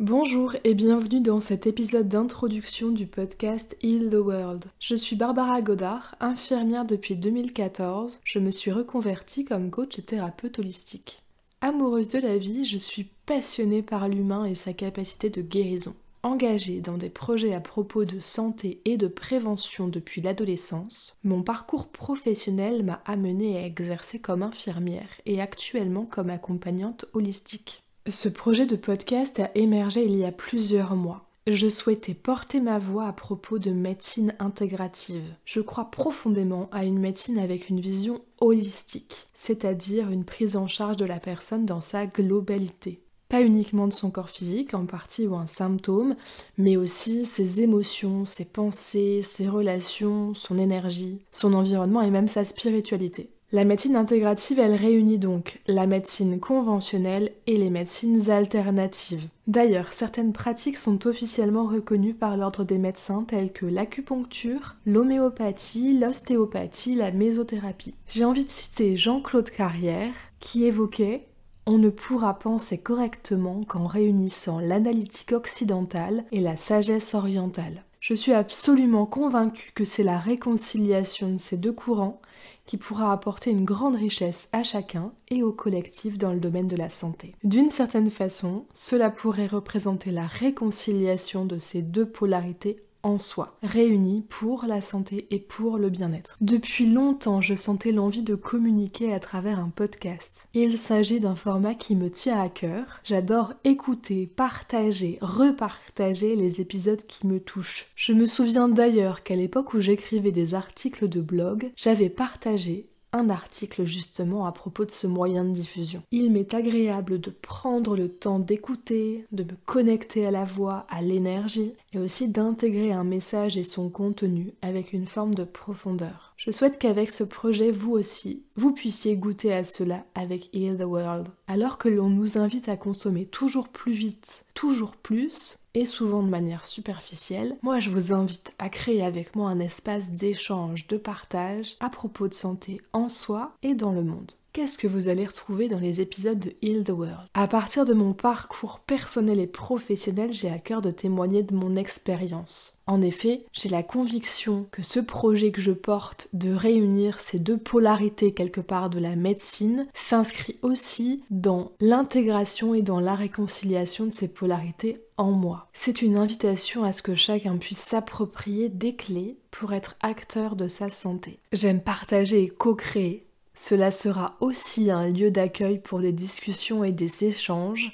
Bonjour et bienvenue dans cet épisode d'introduction du podcast Heal the World. Je suis Barbara Godard, infirmière depuis 2014. Je me suis reconvertie comme coach et thérapeute holistique. Amoureuse de la vie, je suis passionnée par l'humain et sa capacité de guérison. Engagée dans des projets à propos de santé et de prévention depuis l'adolescence, mon parcours professionnel m'a amenée à exercer comme infirmière et actuellement comme accompagnante holistique. Ce projet de podcast a émergé il y a plusieurs mois. Je souhaitais porter ma voix à propos de médecine intégrative. Je crois profondément à une médecine avec une vision holistique, c'est-à-dire une prise en charge de la personne dans sa globalité. Pas uniquement de son corps physique, en partie ou un symptôme, mais aussi ses émotions, ses pensées, ses relations, son énergie, son environnement et même sa spiritualité. La médecine intégrative, elle réunit donc la médecine conventionnelle et les médecines alternatives. D'ailleurs, certaines pratiques sont officiellement reconnues par l'ordre des médecins telles que l'acupuncture, l'homéopathie, l'ostéopathie, la mésothérapie. J'ai envie de citer Jean-Claude Carrière qui évoquait « On ne pourra penser correctement qu'en réunissant l'analytique occidentale et la sagesse orientale ». Je suis absolument convaincue que c'est la réconciliation de ces deux courants qui pourra apporter une grande richesse à chacun et au collectif dans le domaine de la santé. D'une certaine façon, cela pourrait représenter la réconciliation de ces deux polarités en soi, réunies pour la santé et pour le bien-être. Depuis longtemps, je sentais l'envie de communiquer à travers un podcast. Il s'agit d'un format qui me tient à cœur. J'adore écouter, partager, repartager les épisodes qui me touchent. Je me souviens d'ailleurs qu'à l'époque où j'écrivais des articles de blog, j'avais partagé un article justement à propos de ce moyen de diffusion. Il m'est agréable de prendre le temps d'écouter, de me connecter à la voix, à l'énergie, et aussi d'intégrer un message et son contenu avec une forme de profondeur. Je souhaite qu'avec ce projet, vous aussi, vous puissiez goûter à cela avec Heal the World. Alors que l'on nous invite à consommer toujours plus vite, toujours plus, et souvent de manière superficielle, moi je vous invite à créer avec moi un espace d'échange, de partage à propos de santé en soi et dans le monde. Qu'est-ce que vous allez retrouver dans les épisodes de Heal the World? À partir de mon parcours personnel et professionnel, j'ai à cœur de témoigner de mon expérience. En effet, j'ai la conviction que ce projet que je porte de réunir ces deux polarités quelque part de la médecine s'inscrit aussi dans l'intégration et dans la réconciliation de ces polarités en moi. C'est une invitation à ce que chacun puisse s'approprier des clés pour être acteur de sa santé. J'aime partager et co-créer. Cela sera aussi un lieu d'accueil pour des discussions et des échanges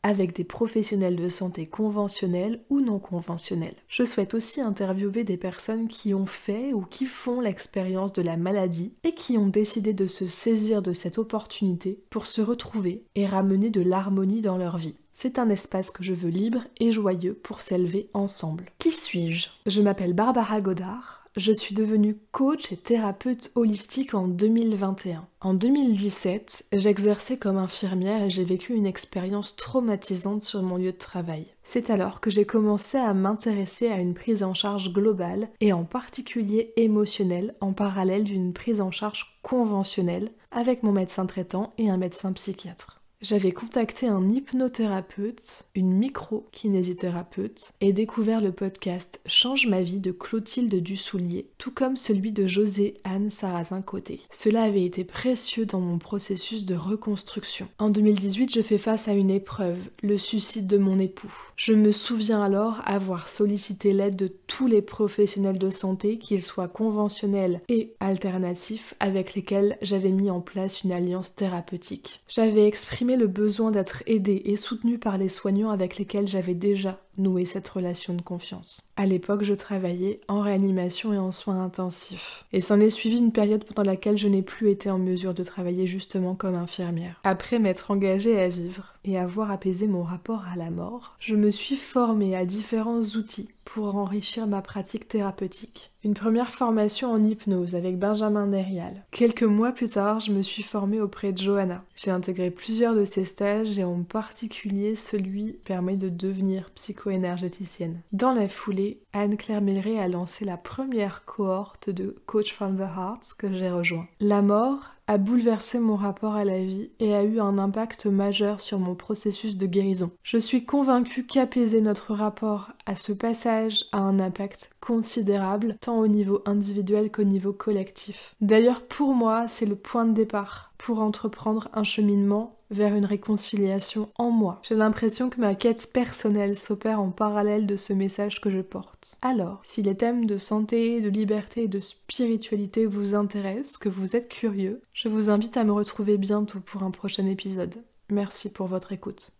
avec des professionnels de santé conventionnels ou non conventionnels. Je souhaite aussi interviewer des personnes qui ont fait ou qui font l'expérience de la maladie et qui ont décidé de se saisir de cette opportunité pour se retrouver et ramener de l'harmonie dans leur vie. C'est un espace que je veux libre et joyeux pour s'élever ensemble. Qui suis-je? Je m'appelle Barbara Godard. Je suis devenue coach et thérapeute holistique en 2021. En 2017, j'exerçais comme infirmière et j'ai vécu une expérience traumatisante sur mon lieu de travail. C'est alors que j'ai commencé à m'intéresser à une prise en charge globale et en particulier émotionnelle en parallèle d'une prise en charge conventionnelle avec mon médecin traitant et un médecin psychiatre. J'avais contacté un hypnothérapeute, une micro-kinésithérapeute et découvert le podcast Change ma vie de Clotilde Dussoulier, tout comme celui de José-Anne Sarrazin-Côté. Cela avait été précieux dans mon processus de reconstruction. En 2018, je fais face à une épreuve, le suicide de mon époux. Je me souviens alors avoir sollicité l'aide de tous les professionnels de santé, qu'ils soient conventionnels et alternatifs, avec lesquels j'avais mis en place une alliance thérapeutique. J'avais exprimé le besoin d'être aidée et soutenue par les soignants avec lesquels j'avais déjà noué cette relation de confiance. À l'époque, je travaillais en réanimation et en soins intensifs. Et s'en est suivi une période pendant laquelle je n'ai plus été en mesure de travailler justement comme infirmière. Après m'être engagée à vivre et avoir apaisé mon rapport à la mort, je me suis formée à différents outils pour enrichir ma pratique thérapeutique. Une première formation en hypnose avec Benjamin Nérial. Quelques mois plus tard, je me suis formée auprès de Johanna. J'ai intégré plusieurs de ses stages et en particulier celui qui permet de devenir psycho-énergéticienne. Dans la foulée, Anne-Claire Milleray a lancé la première cohorte de Coach from the Heart que j'ai rejoint. La mort a bouleversé mon rapport à la vie et a eu un impact majeur sur mon processus de guérison. Je suis convaincue qu'apaiser notre rapport à ce passage a un impact considérable, tant au niveau individuel qu'au niveau collectif. D'ailleurs, pour moi, c'est le point de départ pour entreprendre un cheminement vers une réconciliation en moi. J'ai l'impression que ma quête personnelle s'opère en parallèle de ce message que je porte. Alors, si les thèmes de santé, de liberté et de spiritualité vous intéressent, que vous êtes curieux, je vous invite à me retrouver bientôt pour un prochain épisode. Merci pour votre écoute.